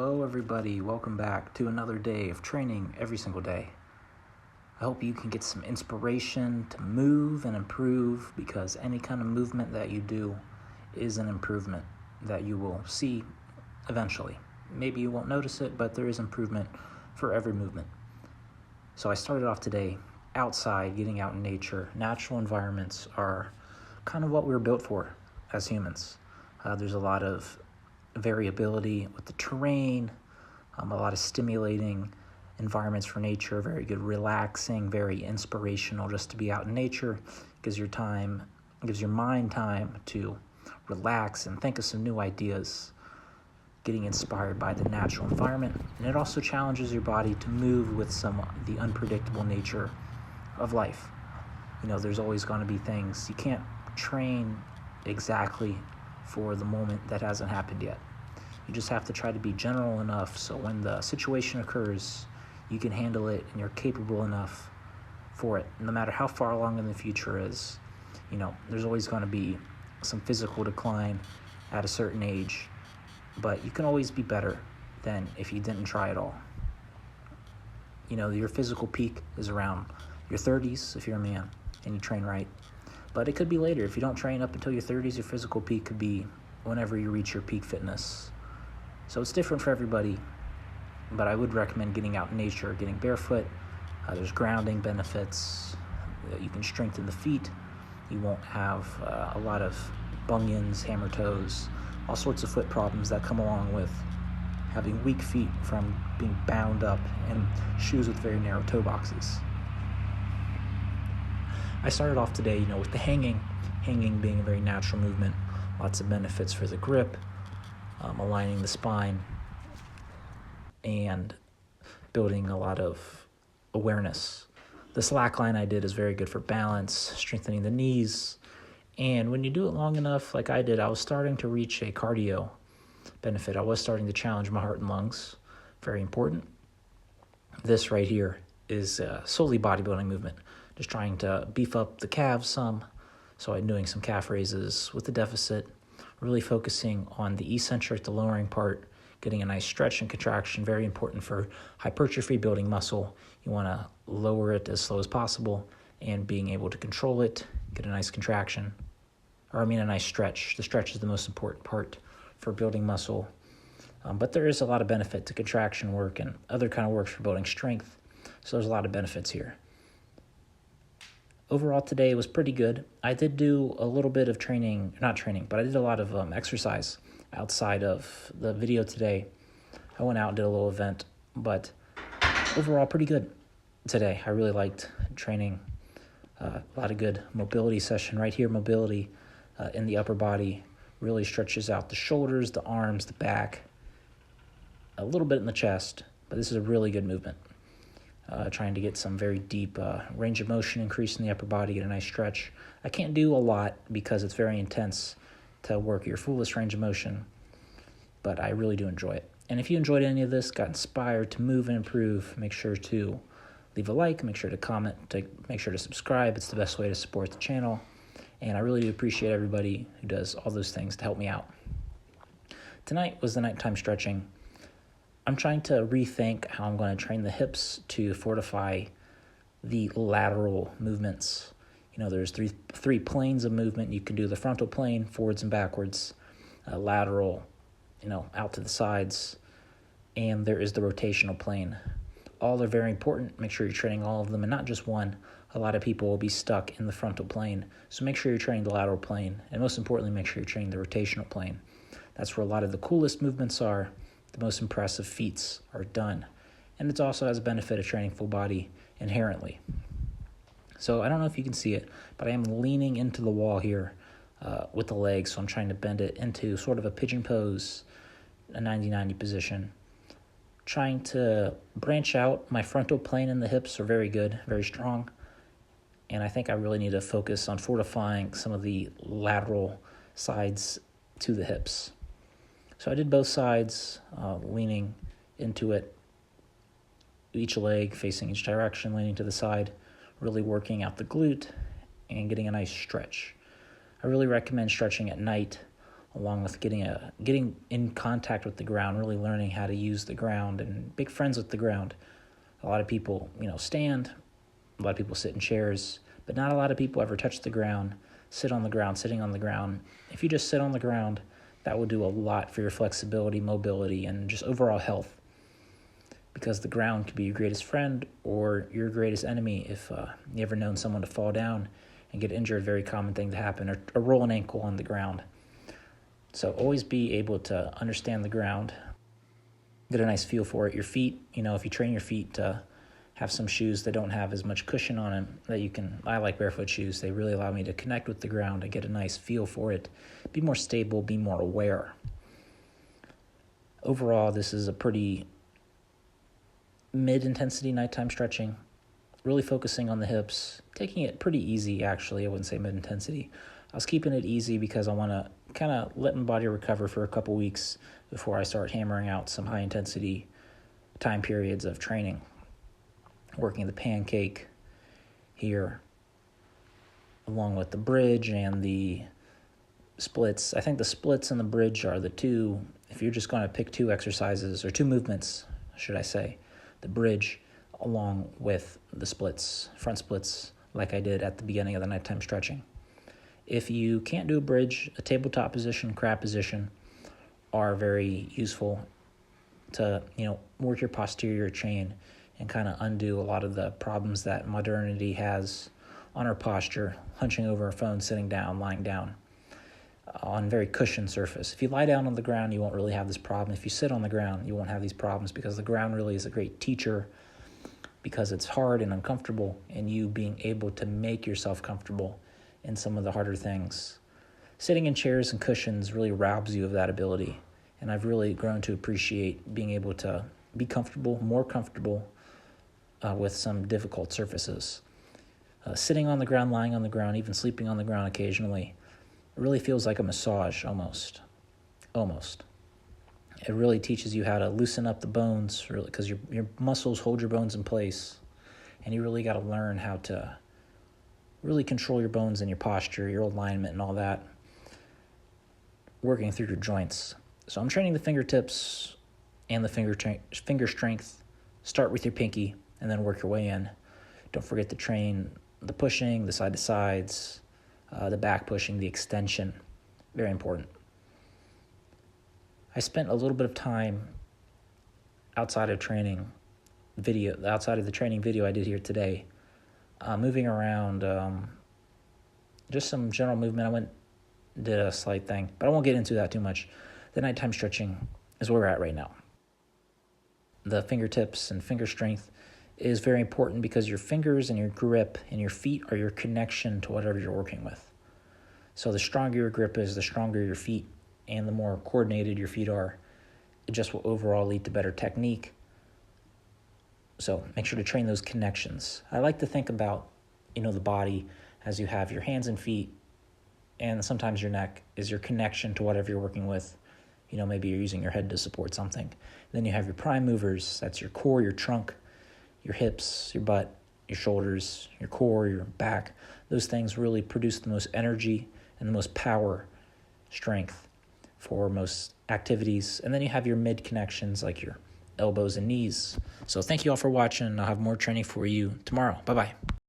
Hello everybody, welcome back to another day of training every single day. I hope you can get some inspiration to move and improve, because any kind of movement that you do is an improvement that you will see eventually. Maybe you won't notice it, but there is improvement for every movement. So I started off today outside, getting out in nature. Natural environments are kind of what we're built for as humans. There's a lot of variability with the terrain, a lot of stimulating environments for nature, very good relaxing, very inspirational just to be out in nature. Gives your mind time to relax and think of some new ideas, getting inspired by the natural environment. And it also challenges your body to move with some of the unpredictable nature of life. There's always going to be things you can't train exactly for the moment that hasn't happened yet. You just have to try to be general enough so when the situation occurs, you can handle it and you're capable enough for it. No matter how far along in the future is, there's always going to be some physical decline at a certain age, but you can always be better than if you didn't try at all. Your physical peak is around your 30s if you're a man and you train right. But it could be later. If you don't train up until your 30s, your physical peak could be whenever you reach your peak fitness. So it's different for everybody, but I would recommend getting out in nature, getting barefoot. There's grounding benefits. You can strengthen the feet. You won't have a lot of bunions, hammer toes, all sorts of foot problems that come along with having weak feet from being bound up in shoes with very narrow toe boxes. I started off today, with the hanging being a very natural movement, lots of benefits for the grip, aligning the spine, and building a lot of awareness. The slack line I did is very good for balance, strengthening the knees, and when you do it long enough, like I did, I was starting to reach a cardio benefit. I was starting to challenge my heart and lungs, very important. This right here is solely bodybuilding movement. Just trying to beef up the calves some. So I'm doing some calf raises with the deficit, really focusing on the eccentric, the lowering part, getting a nice stretch and contraction, very important for hypertrophy, building muscle. You want to lower it as slow as possible and being able to control it, get a nice contraction, a nice stretch. The stretch is the most important part for building muscle. But there is a lot of benefit to contraction work and other kind of works for building strength. So there's a lot of benefits here. Overall today was pretty good. I did do a little bit of I did a lot of exercise outside of the video today. I went out and did a little event, but overall pretty good today. I really liked training. A lot of good mobility session right here. Mobility in the upper body really stretches out the shoulders, the arms, the back, a little bit in the chest, but this is a really good movement. Trying to get some very deep range of motion increase in the upper body, get a nice stretch. I can't do a lot because it's very intense to work your fullest range of motion, but I really do enjoy it. And if you enjoyed any of this, got inspired to move and improve, make sure to leave a like, make sure to comment, make sure to subscribe. It's the best way to support the channel. And I really do appreciate everybody who does all those things to help me out. Tonight was the nighttime stretching. I'm trying to rethink how I'm going to train the hips to fortify the lateral movements. There's three planes of movement. You can do the frontal plane, forwards and backwards, lateral, out to the sides, and there is the rotational plane. All are very important. Make sure you're training all of them and not just one. A lot of people will be stuck in the frontal plane, so make sure you're training the lateral plane, and most importantly, make sure you're training the rotational plane. That's where a lot of the coolest movements are. The most impressive feats are done. And it also has a benefit of training full body inherently. So I don't know if you can see it, but I am leaning into the wall here with the legs. So I'm trying to bend it into sort of a pigeon pose, a 90-90 position. Trying to branch out. My frontal plane and the hips are very good, very strong. And I think I really need to focus on fortifying some of the lateral sides to the hips. So I did both sides, leaning into it, each leg facing each direction, leaning to the side, really working out the glute and getting a nice stretch. I really recommend stretching at night along with getting in contact with the ground, really learning how to use the ground and make friends with the ground. A lot of people, stand. A lot of people sit in chairs, but not a lot of people ever touch the ground, sit on the ground, sitting on the ground. If you just sit on the ground, that will do a lot for your flexibility, mobility, and just overall health. Because the ground could be your greatest friend or your greatest enemy if you ever known someone to fall down and get injured. Very common thing to happen, or roll an ankle on the ground. So always be able to understand the ground, get a nice feel for it. Your feet, if you train your feet to have some shoes that don't have as much cushion on them I like barefoot shoes. They really allow me to connect with the ground and get a nice feel for it, be more stable, be more aware. Overall, this is a pretty mid-intensity nighttime stretching, really focusing on the hips, taking it pretty easy, actually. I wouldn't say mid-intensity. I was keeping it easy because I want to kind of let my body recover for a couple weeks before I start hammering out some high-intensity time periods of training. Working the pancake here, along with the bridge and the splits. I think the splits and the bridge are the two, if you're just going to pick two exercises, or two movements, should I say, the bridge along with the splits, front splits, like I did at the beginning of the nighttime stretching. If you can't do a bridge, a tabletop position, crab position are very useful to, work your posterior chain and kind of undo a lot of the problems that modernity has on our posture, hunching over a phone, sitting down, lying down on very cushioned surface. If you lie down on the ground, you won't really have this problem. If you sit on the ground, you won't have these problems, because the ground really is a great teacher, because it's hard and uncomfortable, and you being able to make yourself comfortable in some of the harder things. Sitting in chairs and cushions really robs you of that ability, and I've really grown to appreciate being able to be comfortable, more comfortable with some difficult surfaces. Sitting on the ground, lying on the ground, even sleeping on the ground occasionally, it really feels like a massage almost. It really teaches you how to loosen up the bones, really, because your muscles hold your bones in place, and you really got to learn how to really control your bones and your posture, your alignment, and all that, working through your joints. So I'm training the fingertips and the finger strength. Start with your pinky and then work your way in. Don't forget to train the pushing, the side to sides, the back pushing, the extension. Very important. I spent a little bit of time outside of the training video I did here today, moving around, just some general movement. Did a slight thing, but I won't get into that too much. The nighttime stretching is where we're at right now. The fingertips and finger strength is very important, because your fingers and your grip and your feet are your connection to whatever you're working with. So the stronger your grip is, the stronger your feet, and the more coordinated your feet are, it just will overall lead to better technique. So make sure to train those connections. I like to think about, the body as you have your hands and feet, and sometimes your neck is your connection to whatever you're working with. Maybe you're using your head to support something. Then you have your prime movers. That's your core, your trunk, your hips, your butt, your shoulders, your core, your back. Those things really produce the most energy and the most power, strength for most activities. And then you have your mid connections, like your elbows and knees. So thank you all for watching. I'll have more training for you tomorrow. Bye-bye.